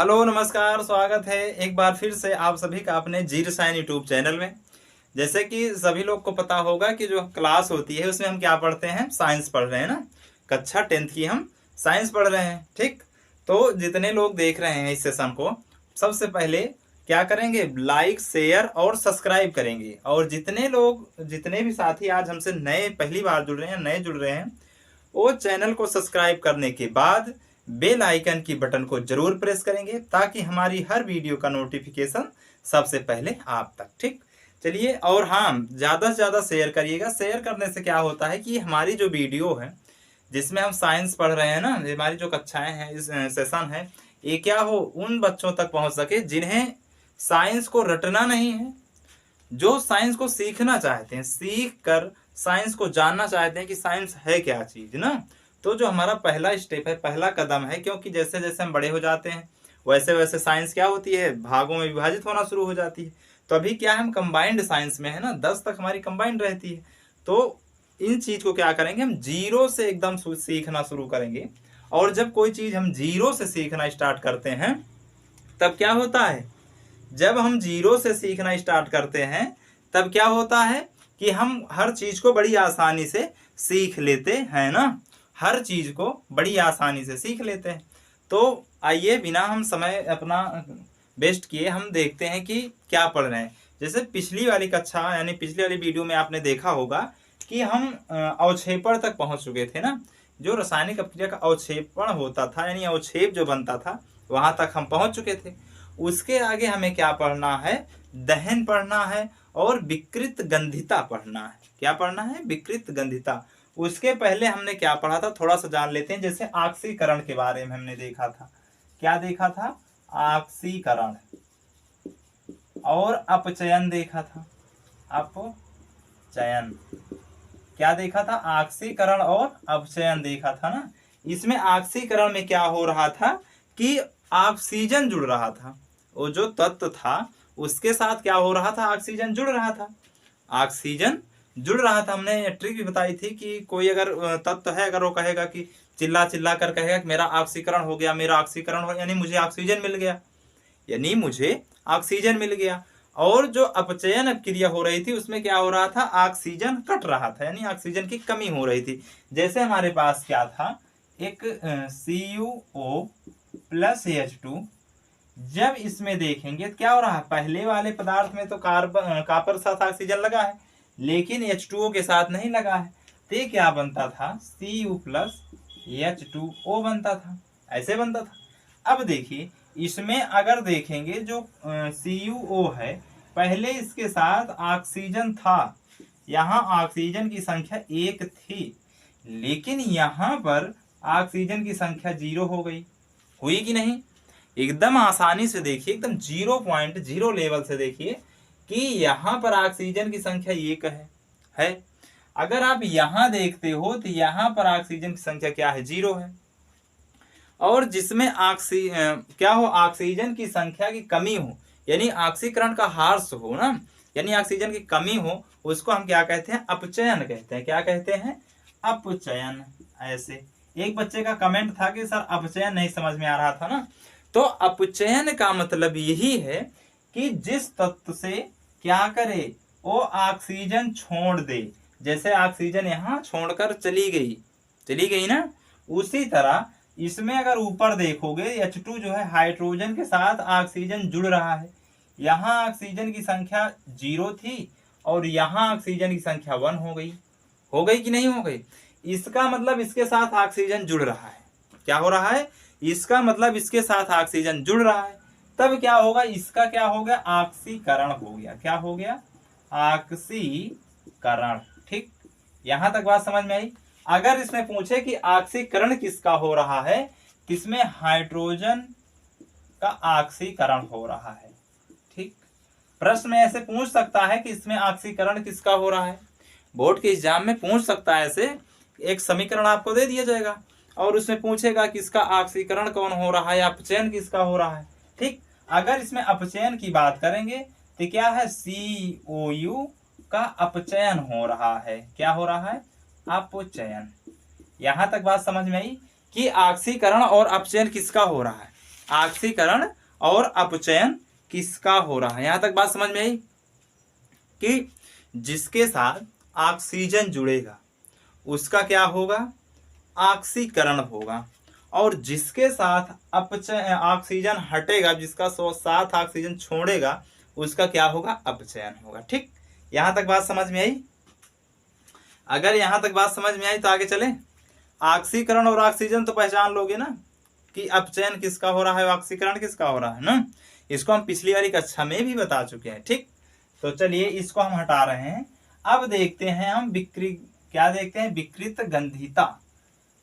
Hello नमस्कार, स्वागत है एक बार फिर से आप सभी का अपने जी रसायन यूट्यूब चैनल में। जैसे कि सभी लोग को पता होगा कि जो क्लास होती है उसमें हम क्या पढ़ते हैं, साइंस पढ़ रहे हैं ना। कक्षा 10th की हम साइंस पढ़ रहे हैं। ठीक, तो जितने लोग देख रहे हैं इस सेशन को, सबसे पहले क्या करेंगे, लाइक शेयर और सब्सक्राइब करेंगे। और जितने भी साथी आज हमसे नए पहली बार जुड़ रहे हैं, नए जुड़ रहे हैं, वो चैनल को सब्सक्राइब करने के बाद बेल आइकन की बटन को जरूर प्रेस करेंगे ताकि हमारी हर वीडियो का नोटिफिकेशन सबसे पहले आप तक। ठीक, चलिए। और हाँ, ज़्यादा से ज़्यादा शेयर करिएगा। शेयर करने से क्या होता है कि हमारी जो वीडियो है जिसमें हम साइंस पढ़ रहे हैं ना, हमारी जो कक्षाएं हैं, इस सेशन है, ये क्या हो, उन बच्चों तक पहुंच सके जिन्हें साइंस को रटना नहीं है, जो साइंस को सीखना चाहते हैं, सीख कर साइंस को जानना चाहते हैं कि साइंस है क्या चीज ना। तो जो हमारा पहला स्टेप है, पहला कदम है, क्योंकि जैसे जैसे हम बड़े हो जाते हैं वैसे वैसे साइंस क्या होती है, भागों में विभाजित होना शुरू हो जाती है। तो अभी क्या है, हम कंबाइंड साइंस में है ना, 10 तक हमारी कंबाइंड रहती है। तो इन चीज को क्या करेंगे, हम जीरो से एकदम सीखना शुरू करेंगे। और जब कोई चीज हम जीरो से सीखना स्टार्ट करते हैं तब क्या होता है, जब हम जीरो से सीखना स्टार्ट करते हैं तब क्या होता है कि हम हर चीज को बड़ी आसानी से सीख लेते हैं ना, हर चीज को बड़ी आसानी से सीख लेते हैं। तो आइए, बिना हम समय अपना वेस्ट किए, हम देखते हैं कि क्या पढ़ रहे हैं। जैसे पिछली वाली कक्षा यानी पिछली वाली वीडियो में आपने देखा होगा कि हम अवक्षेपण तक पहुंच चुके थे ना। जो रासायनिक अपक्रिया का अवक्षेपण होता था यानी अवक्षेप जो बनता था, वहां तक हम पहुंच चुके थे। उसके आगे हमें क्या पढ़ना है, दहन पढ़ना है और विकृत गंधिता पढ़ना है। क्या पढ़ना है, विकृत गंधिता। उसके पहले हमने क्या पढ़ा था, थोड़ा सा जान लेते हैं। जैसे ऑक्सीकरण के बारे में हमने देखा था। क्या देखा था, ऑक्सीकरण और अपचयन देखा था। अपचयन क्या देखा था, ऑक्सीकरण और अपचयन देखा था ना। इसमें ऑक्सीकरण में क्या हो रहा था कि ऑक्सीजन जुड़ रहा था, वो जो तत्व था उसके साथ क्या हो रहा था, ऑक्सीजन जुड़ रहा था। ऑक्सीजन जुड़ रहा था। हमने ट्रिक भी बताई थी कि कोई अगर तत्व है, अगर वो कहेगा कि चिल्ला चिल्ला कर कहेगा कि मेरा ऑक्सीकरण हो गया, मेरा ऑक्सीकरण हो, यानी मुझे ऑक्सीजन मिल गया, यानी मुझे ऑक्सीजन मिल गया। और जो अपचयन क्रिया हो रही थी उसमें क्या हो रहा था, ऑक्सीजन कट रहा था, यानी ऑक्सीजन की कमी हो रही थी। जैसे हमारे पास क्या था, एक CuO प्लस H2। जब इसमें देखेंगे तो क्या हो रहा है, पहले वाले पदार्थ में तो कॉपर साथ ऑक्सीजन लगा है, लेकिन H2O के साथ नहीं लगा है। तो ये क्या बनता था, Cu प्लस H2O बनता था, ऐसे बनता था। अब देखिए, इसमें अगर देखेंगे जो CuO है, पहले इसके साथ ऑक्सीजन था, यहाँ ऑक्सीजन की संख्या 1 थी, लेकिन यहाँ पर ऑक्सीजन की संख्या 0 हो गई। हुई कि नहीं, एकदम आसानी से देखिए, एकदम 0.0 लेवल से देखिए कि यहाँ पर ऑक्सीजन की संख्या 1 है। अगर आप यहाँ देखते हो तो यहाँ पर ऑक्सीजन की संख्या क्या है, 0 है। और जिसमें क्या हो, ऑक्सीजन की संख्या की कमी हो, यानी ऑक्सीकरण का ह्रास हो ना, यानी ऑक्सीजन की कमी हो, उसको हम क्या कहते हैं, अपचयन कहते हैं। क्या कहते हैं, अपचयन। ऐसे एक बच्चे का कमेंट था कि सर अपचयन नहीं समझ में आ रहा था ना। तो अपचयन का मतलब यही है कि जिस तत्व से क्या करे, वो ऑक्सीजन छोड़ दे। जैसे ऑक्सीजन यहाँ छोड़कर चली गई ना, उसी तरह इसमें अगर ऊपर देखोगे H2 जो है हाइड्रोजन के साथ ऑक्सीजन जुड़ रहा है। यहाँ ऑक्सीजन की संख्या 0 थी और यहाँ ऑक्सीजन की संख्या 1 हो गई कि नहीं हो गई। इसका मतलब इसके साथ ऑक्सीजन जुड़ रहा है। क्या हो रहा है, इसका मतलब इसके साथ ऑक्सीजन जुड़ रहा है। तब क्या होगा, इसका क्या हो गया, ऑक्सीकरण हो गया। क्या हो गया, ऑक्सीकरण। ठीक, यहां तक बात समझ में आई। अगर इसमें पूछे कि ऑक्सीकरण किसका हो रहा है, किसमें, हाइड्रोजन का ऑक्सीकरण हो रहा है। ठीक, प्रश्न में ऐसे पूछ सकता है कि इसमें ऑक्सीकरण किसका हो रहा है, बोर्ड के एग्जाम में पूछ सकता है। ऐसे एक समीकरण आपको दे दिया जाएगा और उसमें पूछेगा कि इसका ऑक्सीकरण कौन हो रहा है, अपचयन किसका हो रहा है। ठीक, अगर इसमें अपचयन की बात करेंगे तो क्या है, COU का अपचयन हो रहा है। क्या हो रहा है, अपचयन। यहां तक बात समझ में आई कि ऑक्सीकरण और अपचयन किसका हो रहा है। ऑक्सीकरण और अपचयन किसका हो रहा है। यहां तक बात समझ में आई कि जिसके साथ ऑक्सीजन जुड़ेगा उसका क्या होगा, ऑक्सीकरण होगा, और जिसके साथ ऑक्सीजन हटेगा, जिसका साथ ऑक्सीजन छोड़ेगा, उसका क्या होगा, अपचयन होगा। ठीक, यहां तक बात समझ में आई। अगर यहां तक बात समझ में आई तो आगे चले। ऑक्सीकरण और ऑक्सीजन तो पहचान लोगे ना कि अपचयन किसका हो रहा है, ऑक्सीकरण किसका हो रहा है ना। इसको हम पिछली वाली कक्षा में भी बता चुके हैं। ठीक, तो चलिए इसको हम हटा रहे हैं। अब देखते हैं हम क्या देखते हैं, विकृत गंधिता,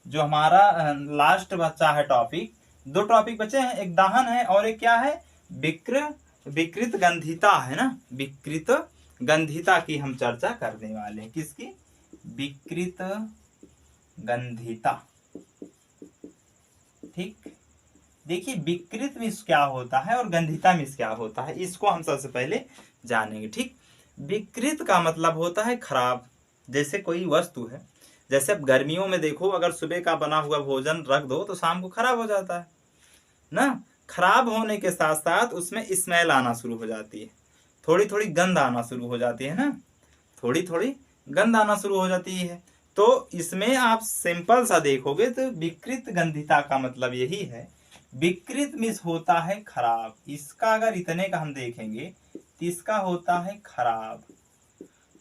जो हमारा लास्ट बचा है टॉपिक। दो टॉपिक बचे हैं, एक दाहन है और एक क्या है, विकृत गंधिता है ना। विकृत गंधिता की हम चर्चा करने वाले हैं। किसकी, विकृत गंधिता। ठीक, देखिए विकृत मिस क्या होता है और गंधिता मिस क्या होता है, इसको हम सबसे पहले जानेंगे। ठीक, विकृत का मतलब होता है खराब। जैसे कोई वस्तु है, जैसे अब गर्मियों में देखो, अगर सुबह का बना हुआ भोजन रख दो तो शाम को खराब हो जाता है ना। खराब होने के साथ साथ उसमें स्मेल आना शुरू हो जाती है, थोड़ी थोड़ी गंध आना शुरू हो जाती है ना, थोड़ी थोड़ी गंध आना शुरू हो जाती है। तो इसमें आप सिंपल सा देखोगे तो विकृत गंधिता का मतलब यही है। विकृत मिस होता है खराब। इसका अगर इतने का हम देखेंगे तो इसका होता है खराब।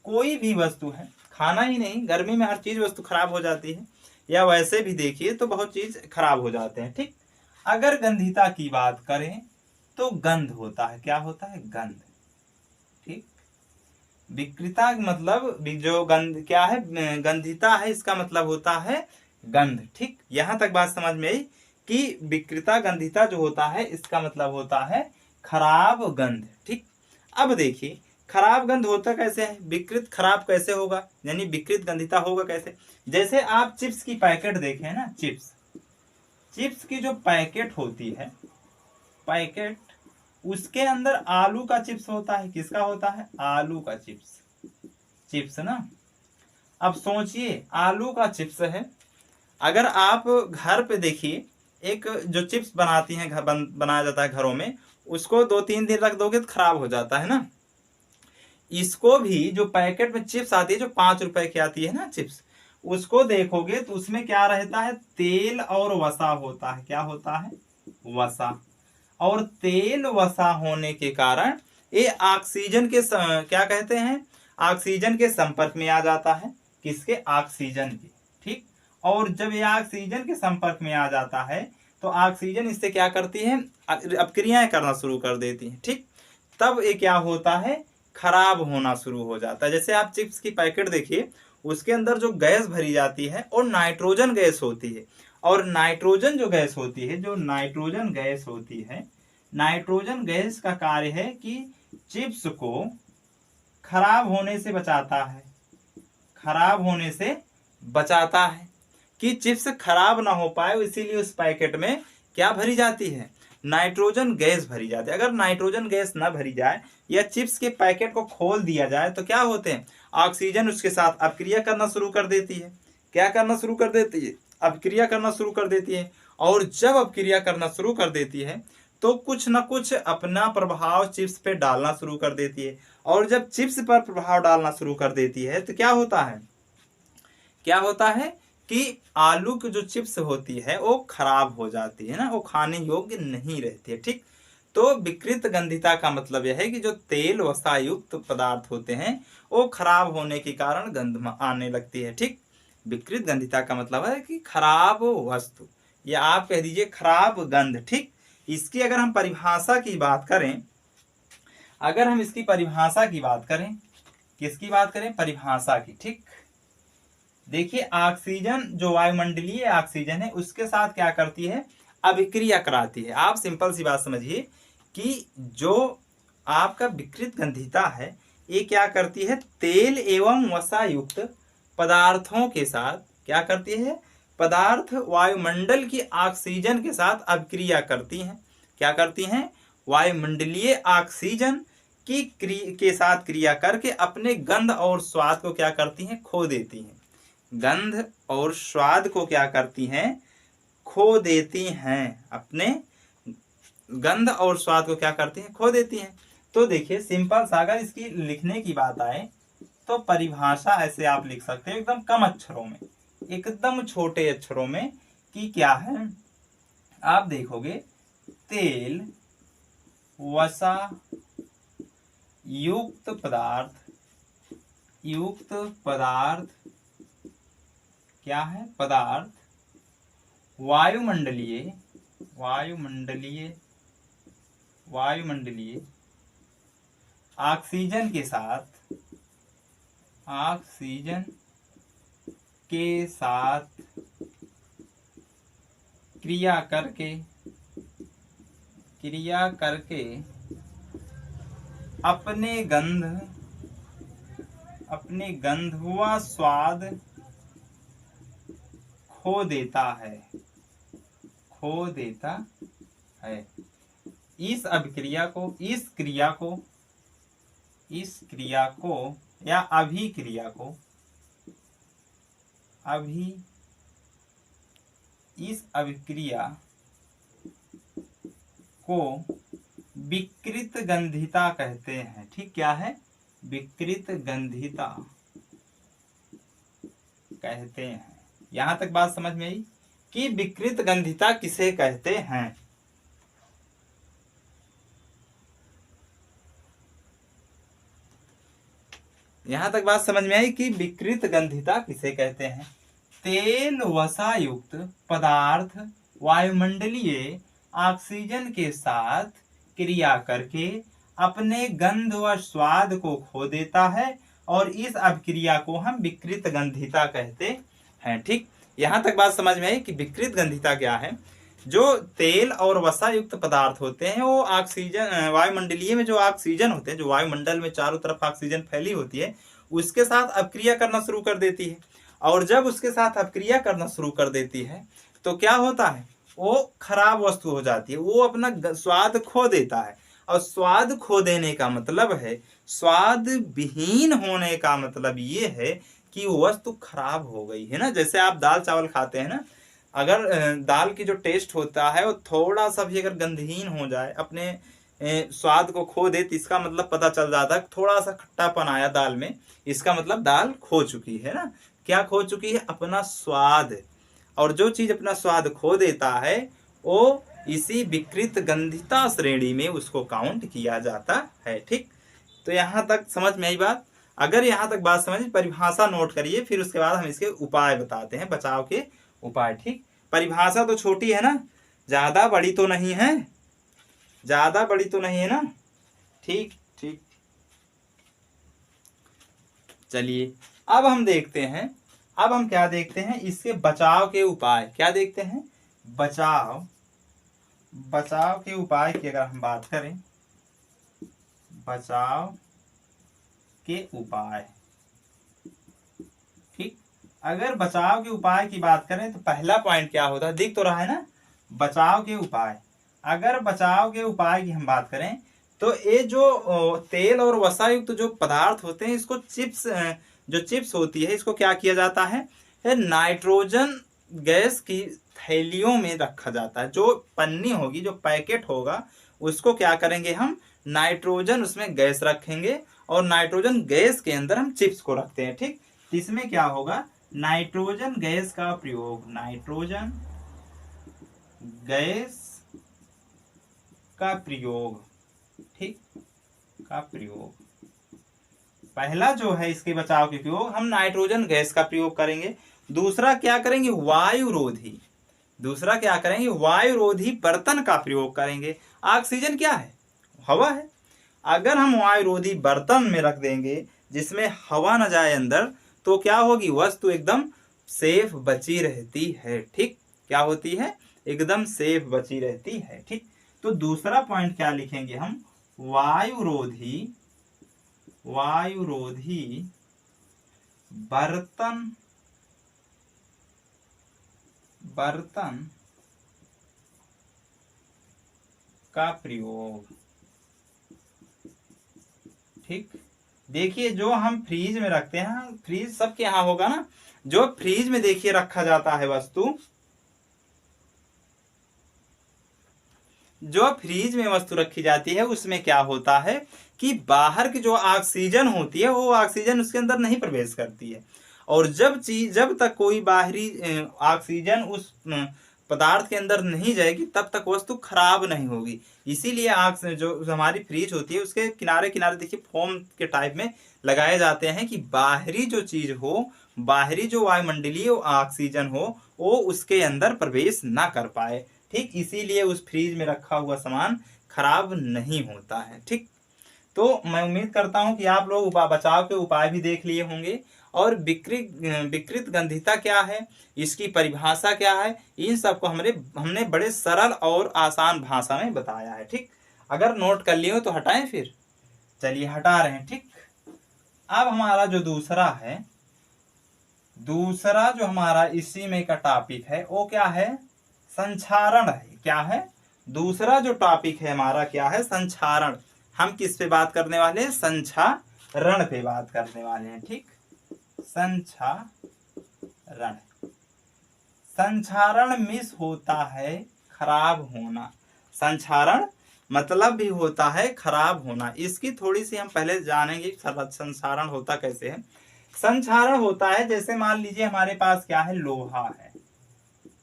कोई भी वस्तु है, खाना ही नहीं, गर्मी में हर चीज वस्तु खराब हो जाती है, या वैसे भी देखिए तो बहुत चीज खराब हो जाते हैं। ठीक, अगर गंधिता की बात करें तो गंध होता है, क्या होता है, गंध। ठीक, विकृता मतलब जो गंध क्या है, गंधिता है, इसका मतलब होता है गंध। ठीक, यहां तक बात समझ में आई कि विकृता गंधिता जो होता है इसका मतलब होता है खराब गंध। ठीक, अब देखिए खराब गंध होता कैसे है, विकृत खराब कैसे होगा, यानी विकृत गंधिता होगा कैसे। जैसे आप चिप्स की पैकेट देखें ना, चिप्स की जो पैकेट होती है, पैकेट, उसके अंदर आलू का चिप्स होता है। किसका होता है, आलू का चिप्स ना। अब सोचिए आलू का चिप्स है, अगर आप घर पे देखिए, एक जो चिप्स बनाती हैं, बनाया जाता है घरों में, उसको 2-3 दिन रख दोगे तो खराब हो जाता है ना। इसको भी जो पैकेट में चिप्स आती है, जो 5 रुपए की आती है ना चिप्स, उसको देखोगे तो उसमें क्या रहता है, तेल और वसा होता है। क्या होता है, वसा। और तेल वसा होने के कारण ये ऑक्सीजन के क्या कहते हैं, ऑक्सीजन के संपर्क में आ जाता है। किसके, ऑक्सीजन के। ठीक, और जब ये ऑक्सीजन के संपर्क में आ जाता है तो ऑक्सीजन इससे क्या करती है, अपक्रियाएं करना शुरू कर देती है। ठीक, तब ये क्या होता है, खराब होना शुरू हो जाता है। जैसे आप चिप्स की पैकेट देखिए, उसके अंदर जो गैस भरी जाती है और नाइट्रोजन गैस होती है, और नाइट्रोजन जो गैस होती है, जो नाइट्रोजन गैस होती है, नाइट्रोजन गैस का कार्य है कि चिप्स को खराब होने से बचाता है, खराब होने से बचाता है, कि चिप्स खराब ना हो पाए, इसीलिए उस पैकेट में क्या भरी जाती है, नाइट्रोजन गैस भरी जाती है। अगर नाइट्रोजन गैस ना भरी जाए या चिप्स के पैकेट को खोल दिया जाए तो क्या होते हैं, ऑक्सीजन उसके साथ अपक्रिया करना शुरू कर देती है। क्या करना शुरू कर देती है, अपक्रिया करना शुरू कर देती है। और जब अपक्रिया करना शुरू कर देती है तो कुछ ना कुछ अपना प्रभाव चिप्स पे डालना शुरू कर देती है। और जब चिप्स पर प्रभाव डालना शुरू कर देती है तो क्या होता है, क्या होता है कि आलू की जो चिप्स होती है वो खराब हो जाती है ना, वो खाने योग्य नहीं रहती है। ठीक, तो विकृत गंधिता का मतलब यह है कि जो तेल वसा युक्त पदार्थ होते हैं वो खराब होने के कारण गंध आने लगती है। ठीक, विकृत गंधिता का मतलब है कि खराब वस्तु, या आप कह दीजिए खराब गंध। ठीक, इसकी अगर हम परिभाषा की बात करें, अगर हम इसकी परिभाषा की बात करें, किसकी बात करें, परिभाषा की। ठीक, देखिए ऑक्सीजन जो वायुमंडलीय ऑक्सीजन है उसके साथ क्या करती है, अभिक्रिया कराती है। आप सिंपल सी बात समझिए कि जो आपका विकृत गंधिता है ये क्या करती है, तेल एवं वसा युक्त पदार्थों के साथ क्या करती है, पदार्थ वायुमंडल की ऑक्सीजन के साथ अभिक्रिया करती हैं। क्या करती हैं, वायुमंडलीय ऑक्सीजन की के साथ क्रिया करके अपने गंध और स्वाद को क्या करती हैं, खो देती हैं। गंध और स्वाद को क्या करती हैं, खो देती हैं, अपने गंध और स्वाद को क्या करती हैं, खो देती हैं। तो देखिए सिंपल सा अगर इसकी लिखने की बात आए तो परिभाषा ऐसे आप लिख सकते हो एकदम कम अक्षरों में, एकदम छोटे अक्षरों में, कि क्या है। आप देखोगे तेल वसा युक्त पदार्थ क्या है, पदार्थ वायुमंडलीय ऑक्सीजन के साथ क्रिया करके अपने गंध व स्वाद खो देता है। इस क्रिया को या अभिक्रिया को विकृत गंधिता कहते हैं। ठीक, क्या है, विकृत गंधिता कहते हैं। यहां तक बात समझ में आई कि विकृत गंधिता किसे कहते हैं। यहां तक बात समझ में आई कि विकृत गंधिता किसे कहते हैं। तेल वसा युक्त पदार्थ वायुमंडलीय ऑक्सीजन के साथ क्रिया करके अपने गंध व स्वाद को खो देता है और इस अभिक्रिया को हम विकृत गंधिता कहते हैं। ठीक, यहां तक बात समझ में आई कि विकृत गंधिता क्या है। जो तेल और वसा युक्त पदार्थ होते हैं वो ऑक्सीजन, वायुमंडलीय में जो ऑक्सीजन होते हैं, जो वायुमंडल में चारों तरफ ऑक्सीजन फैली होती है, उसके साथ अपक्रिया करना शुरू कर देती है। और जब उसके साथ अपक्रिया करना शुरू कर देती है तो क्या होता है, वो खराब वस्तु हो जाती है, वो अपना स्वाद खो देता है। और स्वाद खो देने का मतलब है, स्वाद विहीन होने का मतलब ये है कि वस्तु खराब हो गई है ना। जैसे आप दाल चावल खाते हैं ना, अगर दाल की जो टेस्ट होता है वो थोड़ा सा भी अगर गंधहीन हो जाए, अपने स्वाद को खो दे, तो इसका मतलब पता चल जाता है थोड़ा सा खट्टापन आया दाल में, इसका मतलब दाल खो चुकी है ना। क्या खो चुकी है, अपना स्वाद। और जो चीज अपना स्वाद खो देता है वो इसी विकृत गंधिता श्रेणी में उसको काउंट किया जाता है। ठीक, तो यहाँ तक समझ में आई बात। अगर यहाँ तक बात समझ, परिभाषा नोट करिए, फिर उसके बाद हम इसके उपाय बताते हैं, बचाव के उपाय। ठीक, परिभाषा तो छोटी है ना, ज्यादा बड़ी तो नहीं है, ज्यादा बड़ी तो नहीं है ना। ठीक ठीक, चलिए अब हम देखते हैं, अब हम क्या देखते हैं, इसके बचाव के उपाय। क्या देखते हैं, बचाव के उपाय की अगर हम बात करें, बचाव के उपाय। ठीक, अगर बचाव के उपाय की बात करें तो पहला पॉइंट क्या होता है, दिख तो रहा है ना, बचाव के उपाय। अगर बचाव के उपाय की हम बात करें तो ये जो तेल और वसा युक्त जो पदार्थ होते हैं, इसको चिप्स होती है, इसको क्या किया जाता है, नाइट्रोजन गैस की थैलियों में रखा जाता है। जो पन्नी होगी, जो पैकेट होगा, उसको क्या करेंगे हम, नाइट्रोजन उसमें गैस रखेंगे और नाइट्रोजन गैस के अंदर हम चिप्स को रखते हैं। ठीक, इसमें क्या होगा, नाइट्रोजन गैस का प्रयोग, नाइट्रोजन गैस का प्रयोग, ठीक, का प्रयोग। पहला जो है इसके बचाव के प्रयोग, हम नाइट्रोजन गैस का प्रयोग करेंगे। दूसरा क्या करेंगे, वायुरोधी। दूसरा क्या करेंगे, वायुरोधी बर्तन का प्रयोग करेंगे। ऑक्सीजन क्या है, हवा है। अगर हम वायुरोधी बर्तन में रख देंगे जिसमें हवा न जाए अंदर, तो क्या होगी, वस्तु एकदम सेफ बची रहती है। ठीक, क्या होती है, एकदम सेफ बची रहती है। ठीक, तो दूसरा पॉइंट क्या लिखेंगे हम, वायुरोधी बर्तन का प्रयोग। ठीक, देखिए जो हम फ्रीज में रखते हैं, फ्रीज सबके यहाँ होगा ना, जो फ्रीज में देखिए रखा जाता है वस्तु, जो फ्रीज में वस्तु रखी जाती है उसमें क्या होता है कि बाहर की जो ऑक्सीजन होती है वो ऑक्सीजन उसके अंदर नहीं प्रवेश करती है, और जब तक कोई बाहरी ऑक्सीजन उस पदार्थ के अंदर नहीं जाएगी तब तक वस्तु खराब नहीं होगी। इसीलिए आग जो हमारी फ्रिज होती है उसके किनारे किनारे देखिए फोम के टाइप में लगाए जाते हैं कि बाहरी जो चीज हो, बाहरी जो वायुमंडलीय ऑक्सीजन हो वो उसके अंदर प्रवेश ना कर पाए। ठीक, इसीलिए उस फ्रिज में रखा हुआ सामान खराब नहीं होता है। ठीक, तो मैं उम्मीद करता हूं कि आप लोग बचाव के उपाय भी देख लिए होंगे, और विकृत गंधिता क्या है, इसकी परिभाषा क्या है, इन सब को हमने बड़े सरल और आसान भाषा में बताया है। ठीक, अगर नोट कर लिए हो तो हटाएं, फिर चलिए हटा रहे हैं। ठीक, अब हमारा जो दूसरा जो हमारा इसी में का टॉपिक है वो क्या है, संक्षारण है। क्या है, दूसरा जो टॉपिक है हमारा क्या है, संक्षारण। हम किस पे बात करने वाले हैं, संक्षारण पे बात करने वाले हैं। ठीक, संक्षारण। संक्षारण मिस होता है खराब होना। संक्षारण मतलब भी होता है खराब होना। इसकी थोड़ी सी हम पहले जानेंगे संक्षारण होता कैसे है। संक्षारण होता है जैसे मान लीजिए हमारे पास क्या है, लोहा है।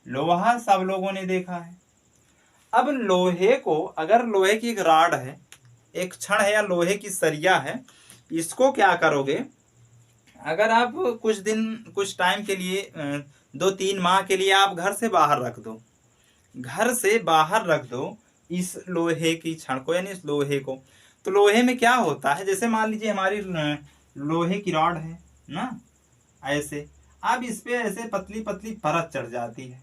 लोहा सब लोगों ने देखा है। अब लोहे को, अगर लोहे की एक राड है, एक छड़ है या लोहे की सरिया है, इसको क्या करोगे, अगर आप कुछ टाइम के लिए 2-3 माह के लिए आप घर से बाहर रख दो इस लोहे की छड़ को, यानी इस लोहे को, तो लोहे में क्या होता है, जैसे मान लीजिए हमारी लोहे की रॉड है ना, ऐसे अब इस पे ऐसे पतली पतली परत चढ़ जाती है।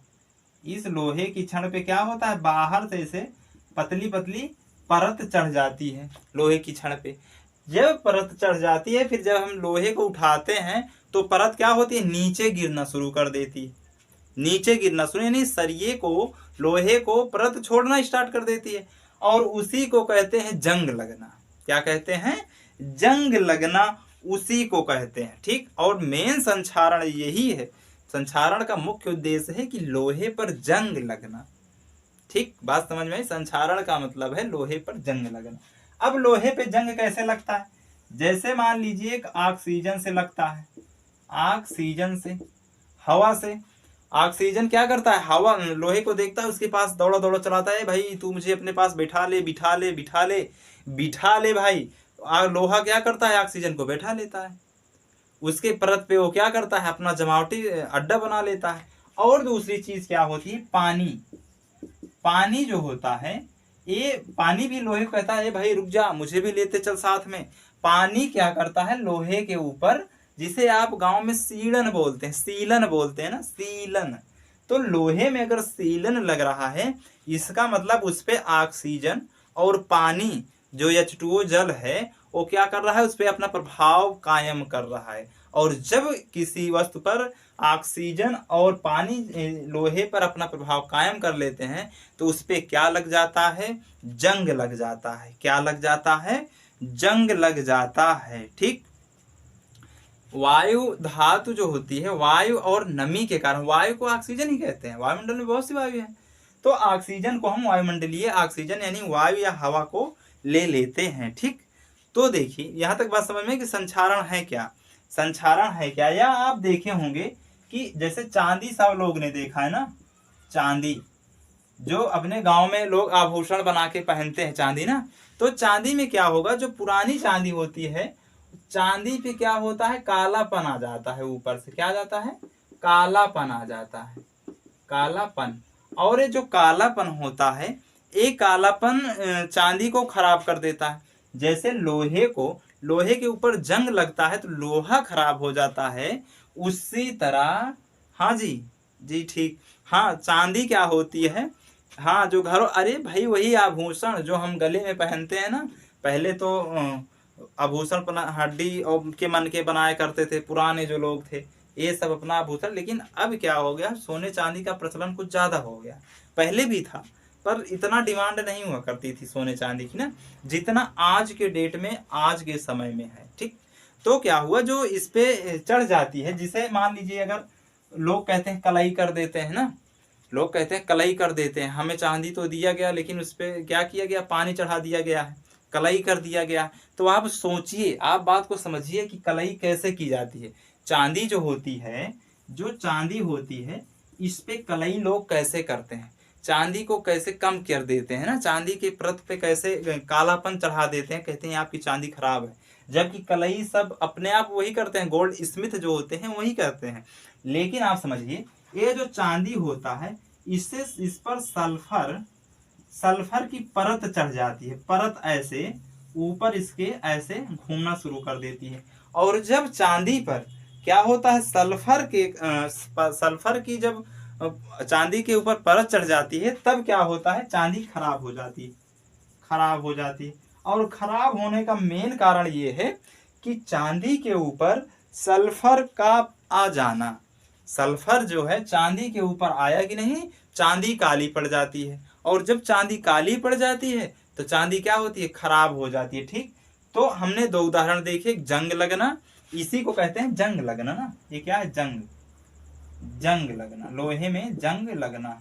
इस लोहे की छड़ पे क्या होता है, बाहर से ऐसे पतली पतली परत चढ़ जाती है लोहे की छड़ पे। जब परत चढ़ जाती है, फिर जब हम लोहे को उठाते हैं तो परत क्या होती है, नीचे गिरना शुरू कर देती है। नीचे गिरना शुरू, यानी सरिये को, लोहे को परत छोड़ना स्टार्ट कर देती है, और उसी को कहते हैं जंग लगना। क्या कहते हैं, जंग लगना, उसी को कहते हैं। ठीक, और मेन संक्षारण यही है। संक्षारण का मुख्य उद्देश्य है कि लोहे पर जंग लगना। ठीक, बात समझ में आई। संक्षारण का मतलब है लोहे पर जंग लगना। अब लोहे पे जंग कैसे लगता है, जैसे मान लीजिए एक ऑक्सीजन से लगता है, ऑक्सीजन से, हवा से। ऑक्सीजन क्या करता है, हवा लोहे को देखता है, उसके पास दौड़ा दौड़ा चलाता है, भाई तू मुझे अपने पास बैठा ले बिठा ले बिठा ले बिठा ले भाई। लोहा क्या करता है, ऑक्सीजन को बैठा लेता है, उसके परत पे वो क्या करता है, अपना जमावटी अड्डा बना लेता है। और दूसरी चीज क्या होती है, पानी जो होता है, ये पानी भी लोहे को कहता है भाई रुक जा, मुझे भी लेते चल साथ में। पानी क्या करता है, लोहे के ऊपर, जिसे आप गांव में सीलन बोलते हैं, सीलन बोलते हैं ना, सीलन। तो लोहे में अगर सीलन लग रहा है, इसका मतलब उस पे ऑक्सीजन और पानी जो H2O जल है वो क्या कर रहा है, उस पर अपना प्रभाव कायम कर रहा है। और जब किसी वस्तु पर ऑक्सीजन और पानी लोहे पर अपना प्रभाव कायम कर लेते हैं तो उस पर क्या लग जाता है, जंग लग जाता है। क्या लग जाता है, जंग लग जाता है। ठीक, वायु धातु जो होती है, वायु और नमी के कारण, वायु को ऑक्सीजन ही कहते हैं, वायुमंडल में बहुत सी वायु है, तो ऑक्सीजन को हम वायुमंडलीय ऑक्सीजन यानी वायु या हवा को ले लेते हैं। ठीक, तो देखिए यहां तक बात समझ में कि संक्षारण है क्या, संक्षारण है क्या। या आप देखे होंगे कि जैसे चांदी सब लोग ने देखा है ना, चांदी जो अपने गांव में लोग आभूषण बना के पहनते हैं, चांदी ना, तो चांदी में क्या होगा, जो पुरानी चांदी होती है, चांदी पे क्या होता है, कालापन आ जाता है, ऊपर से क्या आ जाता है, कालापन आ जाता है, कालापन। और ये जो कालापन होता है, एक कालापन चांदी को खराब कर देता है। जैसे लोहे के ऊपर जंग लगता है तो लोहा खराब हो जाता है, उसी तरह, हाँ जी ठीक, हाँ चांदी क्या होती है, हाँ जो घरों, अरे भाई वही आभूषण जो हम गले में पहनते हैं ना, पहले तो आभूषण हड्डी और के मन के बनाया करते थे पुराने जो लोग थे, ये सब अपना आभूषण। लेकिन अब क्या हो गया, सोने चांदी का प्रचलन कुछ ज्यादा हो गया, पहले भी था पर इतना डिमांड नहीं हुआ करती थी सोने चांदी की ना, जितना आज के डेट में, आज के समय में है। ठीक, तो क्या हुआ, जो इस पे चढ़ जाती है, जिसे मान लीजिए अगर लोग कहते हैं कलाई कर देते हैं ना, लोग कहते हैं कलई कर देते हैं, हमें चांदी तो दिया गया लेकिन उस पर क्या किया गया, पानी चढ़ा दिया गया है, कलई कर दिया गया। तो आप सोचिए, आप बात को समझिए कि कलई कैसे की जाती है। चांदी जो होती है, जो चांदी होती है, इस पे कलई लोग कैसे करते हैं, चांदी को कैसे कम कर देते हैं ना, चांदी के परत पे कैसे कालापन चढ़ा देते हैं, कहते हैं आपकी चांदी खराब है। जबकि कलई सब अपने आप वही करते हैं, गोल्ड स्मिथ जो होते हैं वही करते हैं। लेकिन आप समझिए, ये जो चांदी होता है, इससे इस पर सल्फर की परत चढ़ जाती है, परत ऐसे ऊपर इसके ऐसे घूमना शुरू कर देती है। और जब चांदी पर क्या होता है, सल्फर की जब चांदी के ऊपर परत चढ़ जाती है, तब क्या होता है, चांदी खराब हो जाती है, खराब हो जाती है। और खराब होने का मेन कारण ये है कि चांदी के ऊपर सल्फर का आ जाना, सल्फर जो है चांदी के ऊपर आया कि नहीं, चांदी काली पड़ जाती है। और जब चांदी काली पड़ जाती है तो चांदी क्या होती है, खराब हो जाती है। ठीक, तो हमने दो उदाहरण देखे, जंग लगना, इसी को कहते हैं जंग लगना ना, ये क्या है, जंग लगना, लोहे में जंग लगना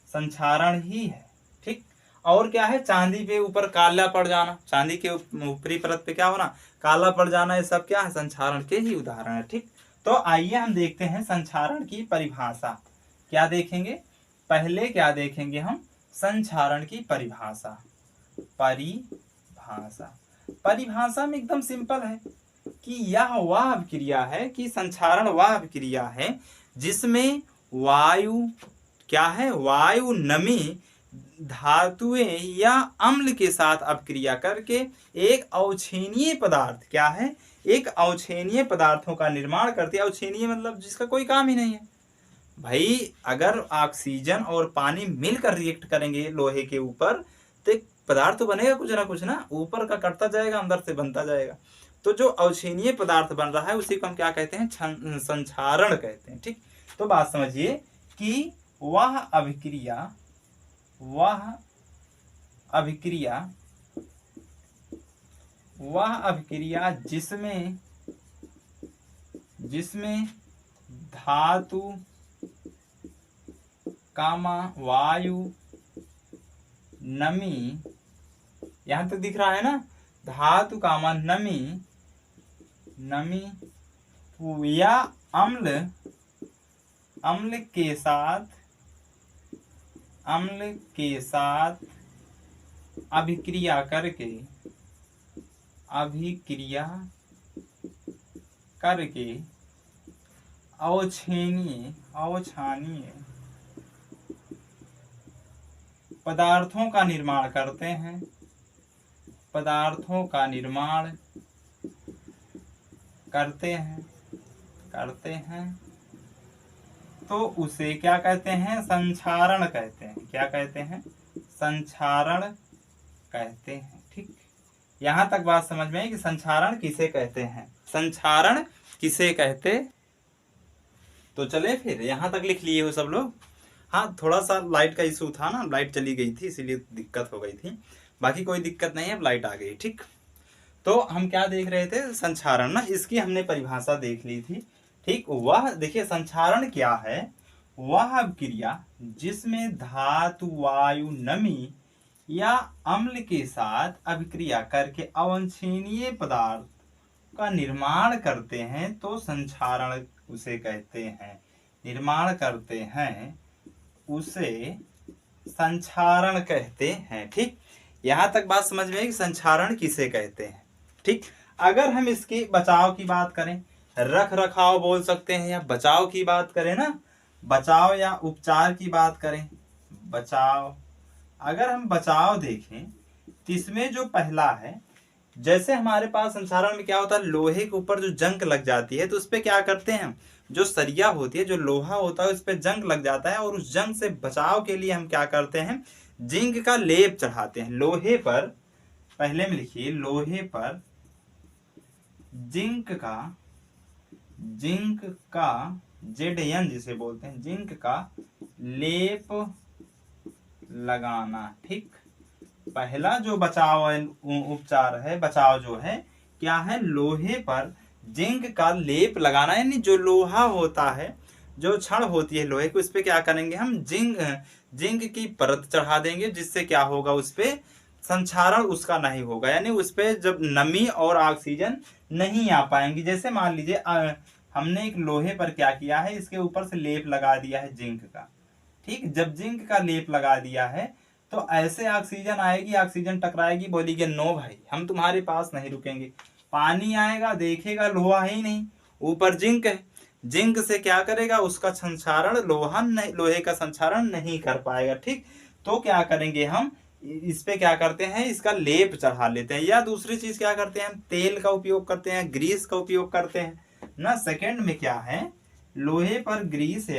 संक्षारण ही है। ठीक, और क्या है, चांदी पे ऊपर काला पड़ जाना, चांदी के ऊपरी परत पे क्या होना, काला पड़ जाना, ये सब क्या है, संक्षारण के ही उदाहरण है। ठीक, तो आइए हम देखते हैं संक्षारण की परिभाषा। क्या देखेंगे, पहले क्या देखेंगे हम, संक्षारण की परिभाषा। परिभाषा में एकदम सिंपल है कि यह वह अभिक्रिया है, कि संक्षारण वह अभिक्रिया है जिसमें वायु क्या है, वायु नमी धातुएं या अम्ल के साथ अभिक्रिया करके एक अवक्षेनीय पदार्थ, क्या है, एक अवक्षेनीय पदार्थों का निर्माण करती है। अवक्षेनीय मतलब जिसका कोई काम ही नहीं है भाई। अगर ऑक्सीजन और पानी मिलकर रिएक्ट करेंगे लोहे के ऊपर तो एक पदार्थ तो बनेगा कुछ ना कुछ ना, ऊपर का कटता जाएगा, अंदर से बनता जाएगा। तो जो अवक्षेनीय पदार्थ बन रहा है उसी को हम क्या कहते हैं, संक्षारण कहते हैं। ठीक, तो बात समझिए कि वह अभिक्रिया जिसमें धातु कामा वायु नमी, यहां तक दिख रहा है ना, धातु कामा नमी या अम्ल के साथ अभिक्रिया करके अवक्षानीय पदार्थों का निर्माण करते हैं, तो उसे क्या कहते हैं, संक्षारण कहते हैं। क्या कहते हैं, संक्षारण कहते हैं। ठीक, यहां तक बात समझ में आई कि संक्षारण किसे कहते हैं, संक्षारण किसे कहते। तो चले फिर, यहां तक लिख लिए हो सब लोग। हाँ, थोड़ा सा लाइट का इशू था ना, लाइट चली गई थी इसीलिए दिक्कत हो गई थी, बाकी कोई दिक्कत नहीं है, अब लाइट आ गई। ठीक, तो हम क्या देख रहे थे, संक्षारण ना, इसकी हमने परिभाषा देख ली थी। ठीक, वह देखिए संक्षारण क्या है, वह अभिक्रिया जिसमें धातु वायु नमी या अम्ल के साथ अभिक्रिया करके अवांछनीय पदार्थ का निर्माण करते हैं, तो संक्षारण उसे कहते हैं, निर्माण करते हैं उसे संक्षारण कहते हैं। ठीक, यहां तक बात समझ में आई कि संक्षारण किसे कहते हैं। ठीक, अगर हम इसके बचाव की बात करें, रख रखाव बोल सकते हैं, या बचाव की बात करें ना, बचाव या उपचार की बात करें, बचाव, अगर हम बचाव देखें तो इसमें जो पहला है, जैसे हमारे पास संक्षारण में क्या होता है, लोहे के ऊपर जो जंग लग जाती है तो उस पर क्या करते हैं, जो सरिया होती है, जो लोहा होता है, उस पर जंग लग जाता है, और उस जंग से बचाव के लिए हम क्या करते हैं, जिंक का लेप चढ़ाते हैं लोहे पर। पहले में लिखिए, लोहे पर जिंक का ZN जिसे बोलते हैं, जिंक का लेप लगाना। ठीक, पहला जो बचाव उपचार है, बचाव जो है क्या है, लोहे पर जिंक का लेप लगाना, यानी जो लोहा होता है जो छड़ होती है लोहे की, उस पे क्या करेंगे हम, जिंक की परत चढ़ा देंगे, जिससे क्या होगा, उस पे संक्षारण उसका नहीं होगा, यानी उस पे जब नमी और ऑक्सीजन नहीं आ पाएंगी। जैसे मान लीजिए हमने एक लोहे पर क्या किया है, इसके ऊपर से लेप लगा दिया है जिंक का, ठीक। जब जिंक का लेप लगा दिया है तो ऐसे ऑक्सीजन आएगी, ऑक्सीजन टकराएगी, बोलेगी नो भाई हम तुम्हारे पास नहीं रुकेंगे। पानी आएगा, देखेगा लोहा है ही नहीं, ऊपर जिंक है, जिंक से क्या करेगा, उसका संचारण लोहे का संचारण नहीं कर पाएगा, ठीक। तो क्या करेंगे हम, इस पे क्या करते हैं, इसका लेप चढ़ा लेते हैं, या दूसरी चीज क्या करते हैं, हम तेल का उपयोग करते हैं, ग्रीस का उपयोग करते हैं ना। सेकंड में क्या है, लोहे पर ग्रीस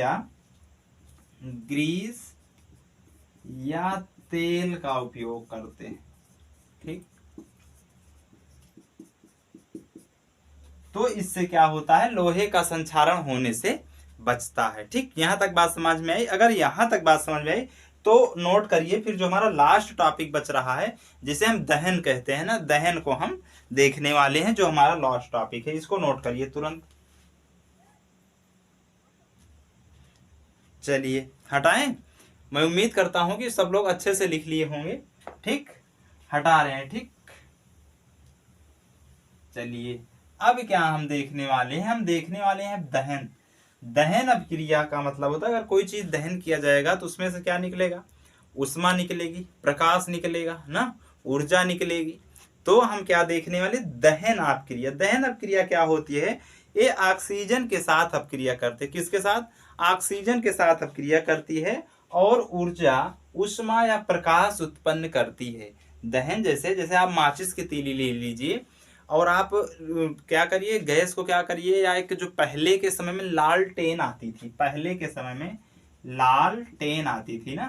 या तेल का उपयोग करते हैं, ठीक। तो इससे क्या होता है, लोहे का संक्षारण होने से बचता है, ठीक। यहां तक बात समझ में आई? अगर यहां तक बात समझ में आई तो नोट करिए, फिर जो हमारा लास्ट टॉपिक बच रहा है, जिसे हम दहन कहते हैं ना, दहन को हम देखने वाले हैं, जो हमारा लास्ट टॉपिक है, इसको नोट करिए तुरंत। चलिए हटाएं, मैं उम्मीद करता हूं कि सब लोग अच्छे से लिख लिए होंगे, ठीक। हटा रहे हैं, ठीक। चलिए अब क्या हम देखने वाले हैं, हम देखने वाले हैं दहन। दहन अभिक्रिया का मतलब होता है, अगर कोई चीज दहन किया जाएगा तो उसमें से क्या निकलेगा, उष्मा निकलेगी, प्रकाश निकलेगा ना, ऊर्जा निकलेगी। तो हम क्या देखने वाले, दहन अपक्रिया। दहन अपक्रिया क्या होती है, ये ऑक्सीजन के साथ अपक्रिया करते हैं, किसके साथ, ऑक्सीजन के साथ अपक्रिया करती है, और ऊर्जा, उष्मा या प्रकाश उत्पन्न करती है। दहन जैसे जैसे आप माचिस की तीली ले लीजिए, और आप क्या करिए, गैस को क्या करिए, या एक जो पहले के समय में लालटेन आती थी, पहले के समय में लालटेन आती थी ना,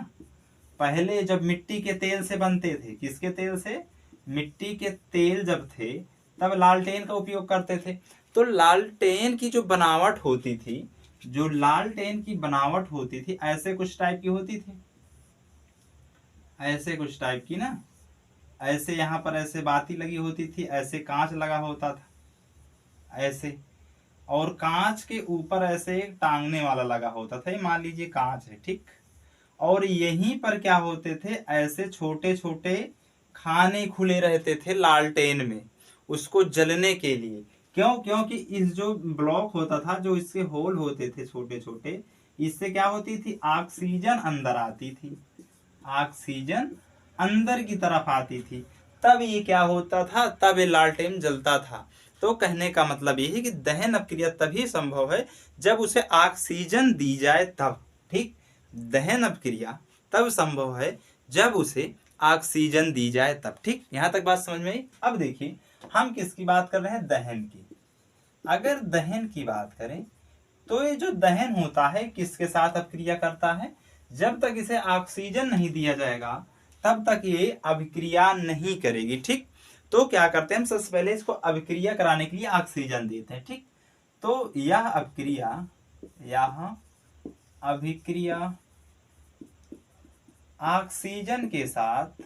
पहले जब मिट्टी के तेल से बनते थे, किसके तेल से, मिट्टी के तेल जब थे तब लालटेन का उपयोग करते थे। तो लालटेन की जो बनावट होती थी, जो लालटेन की बनावट होती थी, ऐसे कुछ टाइप की होती थी, ऐसे कुछ टाइप की ना, ऐसे यहाँ पर ऐसे बाती लगी होती थी, ऐसे कांच लगा होता था ऐसे, और कांच के ऊपर ऐसे एक टांगने वाला लगा होता था, ये मान लीजिए कांच है, ठीक। और यहीं पर क्या होते थे, ऐसे छोटे छोटे खाने खुले रहते थे लालटेन में, उसको जलने के लिए। क्यों, क्योंकि इस जो ब्लॉक होता था, जो इसके होल होते थे छोटे छोटे, इससे क्या होती थी, ऑक्सीजन अंदर आती थी, ऑक्सीजन अंदर की तरफ आती थी, तब ये क्या होता था, तब ये लालटेन जलता था। तो कहने का मतलब ये है कि दहन अपक्रिया तभी संभव है जब उसे ऑक्सीजन दी जाए तब, ठीक। दहन अपक्रिया तब संभव है जब उसे ऑक्सीजन दी जाए तब, ठीक। यहां तक बात समझ में आई? अब देखिए हम किसकी बात कर रहे हैं, दहन की। अगर दहन की बात करें तो ये जो दहन होता है किसके साथ अभिक्रिया करता है, जब तक इसे ऑक्सीजन नहीं दिया जाएगा तब तक ये अभिक्रिया नहीं करेगी, ठीक। तो क्या करते हैं हम, सबसे पहले इसको अभिक्रिया कराने के लिए ऑक्सीजन देते हैं, ठीक। तो यह अभिक्रिया ऑक्सीजन के साथ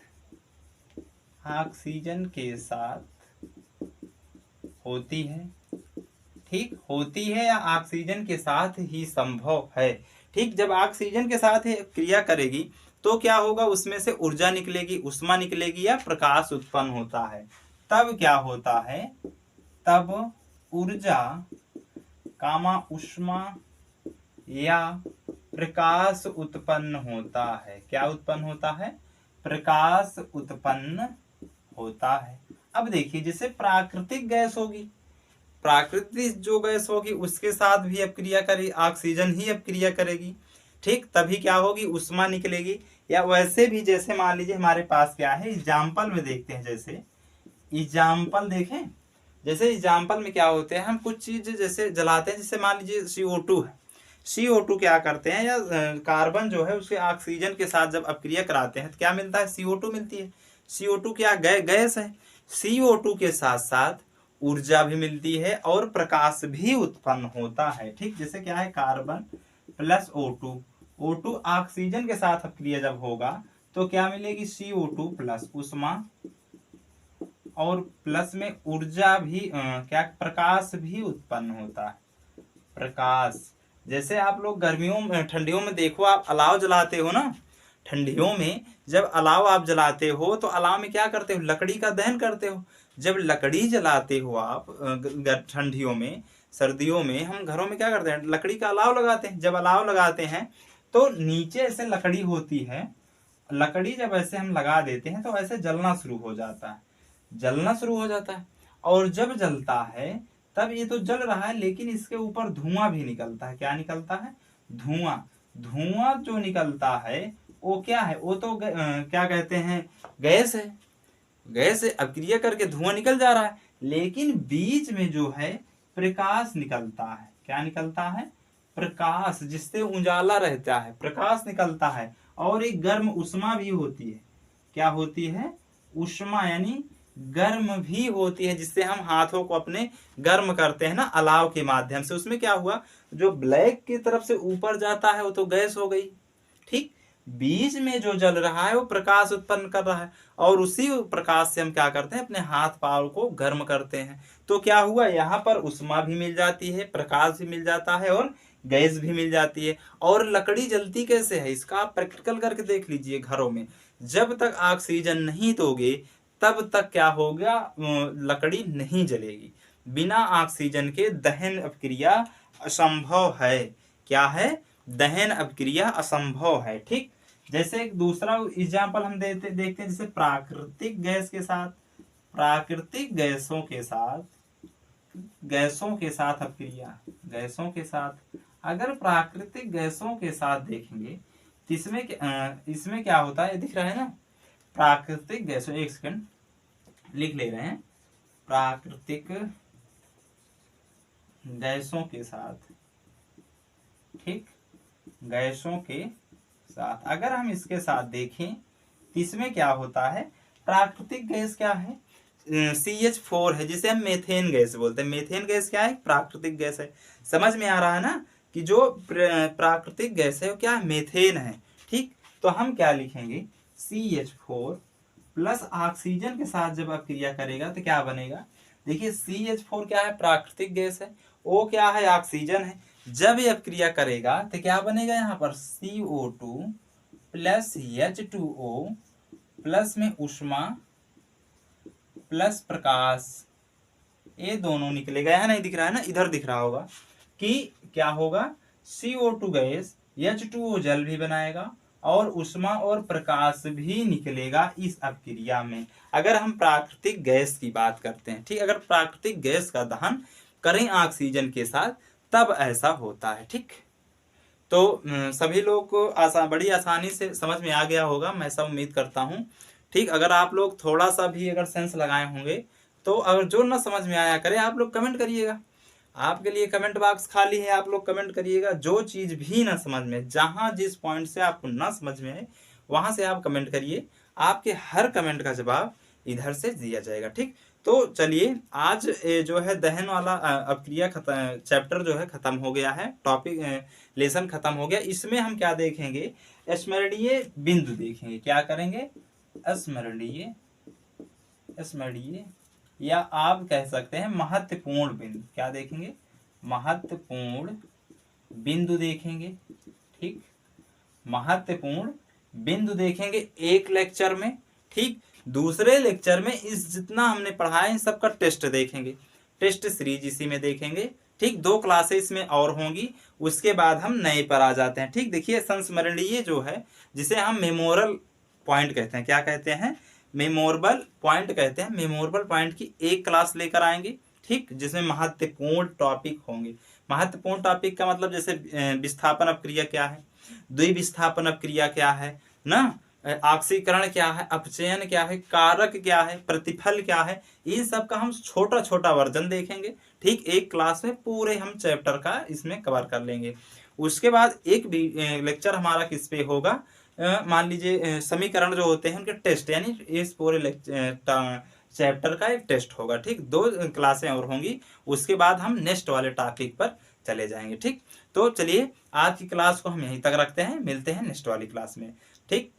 होती है, ठीक। होती है या ऑक्सीजन के साथ ही संभव है, ठीक। जब ऑक्सीजन के साथ क्रिया करेगी तो क्या होगा, उसमें से ऊर्जा निकलेगी, उष्मा निकलेगी, या प्रकाश उत्पन्न होता है। तब क्या होता है, तब ऊर्जा कामा उष्मा या प्रकाश उत्पन्न होता है। क्या उत्पन्न होता है, प्रकाश उत्पन्न होता है। अब देखिए जैसे प्राकृतिक गैस होगी, प्राकृतिक जो गैस होगी उसके साथ भी अपक्रिया करेगी, ऑक्सीजन ही अपक्रिया करेगी, ठीक। तभी क्या होगी, उष्मा निकलेगी। या वैसे भी जैसे मान लीजिए हमारे पास क्या है, एग्जाम्पल में देखते हैं, जैसे एग्जाम्पल देखें, जैसे एग्जाम्पल में क्या होते हैं, हम कुछ चीज जैसे जलाते हैं, जैसे मान लीजिए CO2 है, CO2 क्या करते हैं, या कार्बन जो है उसके ऑक्सीजन के साथ जब अपक्रिया कराते हैं तो क्या मिलता है, CO2 मिलती है। CO2 क्या गैस है, CO2 के साथ साथ ऊर्जा भी मिलती है और प्रकाश भी उत्पन्न होता है, ठीक। जैसे क्या है, कार्बन प्लस O2 ऑक्सीजन के साथ अपक्रिया जब होगा तो क्या मिलेगी, CO2 प्लस उष्मा, और प्लस में ऊर्जा भी क्या, प्रकाश भी उत्पन्न होता है, प्रकाश। जैसे आप लोग गर्मियों में ठंडियों में देखो, आप अलाव जलाते हो ना, ठंडियों में जब अलाव आप जलाते हो तो अलाव में क्या करते हो, लकड़ी का दहन करते हो। जब लकड़ी जलाते हो आप ठंडियों में, सर्दियों में हम घरों में क्या करते हैं, लकड़ी का अलाव लगाते हैं। जब अलाव लगाते हैं तो नीचे ऐसे लकड़ी होती है, लकड़ी जब ऐसे हम लगा देते हैं तो ऐसे जलना शुरू हो जाता है, जलना शुरू हो जाता है। और जब जलता है तब ये तो जल रहा है, लेकिन इसके ऊपर धुआं भी निकलता है। क्या निकलता है, धुआं। धुआं जो निकलता है वो क्या है, वो तो क्या कहते हैं, गैस है। गैस से अपक्रिया करके धुआं निकल जा रहा है, लेकिन बीच में जो है प्रकाश निकलता है। क्या निकलता है, प्रकाश, जिससे उजाला रहता है, प्रकाश निकलता है। और एक गर्म उष्मा भी होती है। क्या होती है, उष्मा, यानी गर्म भी होती है, जिससे हम हाथों को अपने गर्म करते हैं ना अलाव के माध्यम से। उसमें क्या हुआ, जो ब्लैक की तरफ से ऊपर जाता है वो तो गैस हो गई, ठीक। बीच में जो जल रहा है वो प्रकाश उत्पन्न कर रहा है, और उसी प्रकाश से हम क्या करते हैं, अपने हाथ पाव को गर्म करते हैं। तो क्या हुआ, यहाँ पर उष्मा भी मिल जाती है, प्रकाश भी मिल जाता है, और गैस भी मिल जाती है। और लकड़ी जलती कैसे है, इसका आप प्रैक्टिकल करके देख लीजिए घरों में। जब तक ऑक्सीजन नहीं दोगे तब तक क्या होगा, लकड़ी नहीं जलेगी। बिना ऑक्सीजन के दहन अपक्रिया असंभव है। क्या है, दहन अपक्रिया असंभव है, ठीक। जैसे एक दूसरा एग्जाम्पल हम देखते हैं, जैसे प्राकृतिक गैस के साथ, प्राकृतिक गैसों के साथ, गैसों के साथ अपक्रिया, गैसों के साथ, अगर प्राकृतिक गैसों के साथ देखेंगे तो इसमें क्या होता है, दिख रहा है ना, प्राकृतिक गैसों, एक सेकंड लिख ले रहे हैं, प्राकृतिक गैसों के साथ, ठीक, गैसों के साथ अगर हम इसके साथ देखें तो इसमें क्या होता है, प्राकृतिक गैस क्या है, CH4 है, जिसे हम मेथेन गैस बोलते हैं। मेथेन गैस क्या है, प्राकृतिक गैस है। समझ में आ रहा है ना कि जो प्राकृतिक गैस है वो क्या है, मेथेन है, ठीक। तो हम क्या लिखेंगे, CH4 प्लस ऑक्सीजन के साथ जब आप क्रिया करेगा तो क्या बनेगा, देखिए CH4 क्या है, प्राकृतिक गैस है, O क्या है, ऑक्सीजन है। जब ये क्रिया करेगा तो क्या बनेगा, यहाँ पर CO2 प्लस H2O प्लस में उष्मा प्लस प्रकाश, ये दोनों निकलेगा। यहाँ नहीं दिख रहा है ना, इधर दिख रहा होगा कि क्या होगा, CO2 गैस H2O जल भी बनाएगा और उष्मा और प्रकाश भी निकलेगा इस अपक्रिया में। अगर हम प्राकृतिक गैस की बात करते हैं, ठीक, अगर प्राकृतिक गैस का दहन करें ऑक्सीजन के साथ तब ऐसा होता है, ठीक। तो सभी लोग को बड़ी आसानी से समझ में आ गया होगा, मैं ऐसा उम्मीद करता हूँ, ठीक। अगर आप लोग थोड़ा सा भी अगर सेंस लगाए होंगे तो अगर जो ना समझ में आया करे आप लोग कमेंट करिएगा, आपके लिए कमेंट बॉक्स खाली है, आप लोग कमेंट करिएगा। जो चीज़ भी ना समझ में, जहाँ जिस पॉइंट से आपको ना समझ में आए वहाँ से आप कमेंट करिए, आपके हर कमेंट का जवाब इधर से दिया जाएगा, ठीक। तो चलिए आज जो है दहन वाला अपक्रिया चैप्टर जो है खत्म हो गया है, टॉपिक लेसन खत्म हो गया। इसमें हम क्या देखेंगे, स्मरणीय बिंदु देखेंगे। क्या करेंगे, स्मरणीय, स्मरणीय या आप कह सकते हैं महत्वपूर्ण बिंदु। क्या देखेंगे, महत्वपूर्ण बिंदु देखेंगे, ठीक, महत्वपूर्ण बिंदु देखेंगे एक लेक्चर में, ठीक। दूसरे लेक्चर में इस जितना हमने पढ़ा है इन सबका टेस्ट देखेंगे, टेस्ट सीरीज इसी में देखेंगे, ठीक। 2 क्लासेस में और होंगी, उसके बाद हम नए पर आ जाते हैं, ठीक। देखिए संस्मरणीय जो है जिसे हम मेमोरल पॉइंट कहते हैं, क्या कहते हैं, मेमोरेबल पॉइंट कहते हैं। मेमोरेबल पॉइंट की एक क्लास लेकर आएंगे, ठीक, जिसमें महत्वपूर्ण टॉपिक होंगे। महत्वपूर्ण टॉपिक का मतलब जैसे विस्थापन अपक्रिया क्या है, द्विविस्थापन अपक्रिया क्या है ना, ऑक्सीकरण क्या है, अपचयन क्या है, कारक क्या है, प्रतिफल क्या है, इन सब का हम छोटा छोटा वर्जन देखेंगे, ठीक। एक क्लास में पूरे हम चैप्टर का इसमें कवर कर लेंगे। उसके बाद एक लेक्चर हमारा किस पे होगा, मान लीजिए समीकरण जो होते हैं उनके टेस्ट, यानी इस पूरे चैप्टर का एक टेस्ट होगा, ठीक। 2 क्लासें और होंगी, उसके बाद हम नेक्स्ट वाले टॉपिक पर चले जाएंगे, ठीक। तो चलिए आज की क्लास को हम यहीं तक रखते हैं, मिलते हैं नेक्स्ट वाली क्लास में, ठीक।